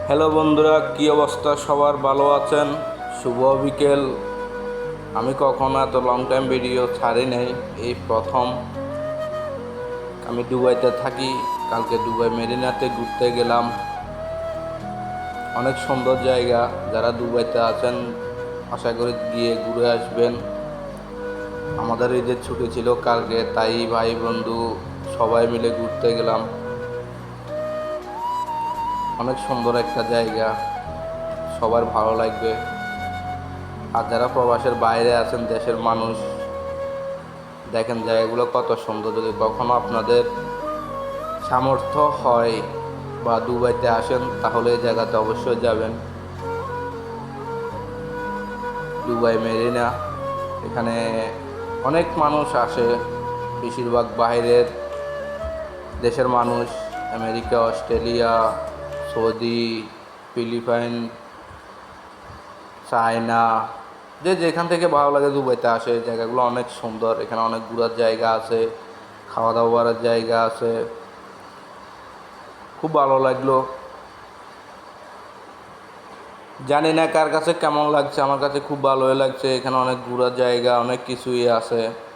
Hello বন্ধুরা, কি অবস্থা? সবার ভালো আছেন? শুভ বিকেল। আমি কখনো এত লং টাইম ভিডিও ছাড়ি নাই, এই প্রথম। আমি দুবাইতে থাকি। কালকে দুবাই মেরিনাতে ঘুরতে গেলাম। অনেক সুন্দর জায়গা। যারা দুবাইতে আছেন আশা করি গিয়ে ঘুরে আসবেন। আমাদের ঈদের ছুটি ছিল কালকে, তাই ভাই বন্ধু সবাই মিলে ঘুরতে গেলাম। অনেক সুন্দর একটা জায়গা, সবার ভালো লাগবে। আর যারা প্রবাসের বাইরে আছেন, দেশের মানুষ, দেখেন জায়গাগুলো কত সুন্দর। যদি কখনো আপনাদের সামর্থ্য হয় বা দুবাইতে আসেন, তাহলে এই জায়গাতে অবশ্যই যাবেন। দুবাই মেরিনা, এখানে অনেক মানুষ আসে, বেশিরভাগ বাইরের দেশের মানুষ। America, Australia, Saudi, Philippines, China, যে যেখান থেকে ভালো লাগে দুবাইতে আসে। জায়গাগুলো অনেক সুন্দর। এখানে অনেক ঘোরার জায়গা আছে, খাওয়া দাওয়ার জায়গা আছে। খুব ভালো লাগলো। জানি না কার কাছে কেমন লাগছে, আমার কাছে খুব ভালোই লাগছে। এখানে অনেক ঘোরার জায়গা, অনেক কিছুই আছে।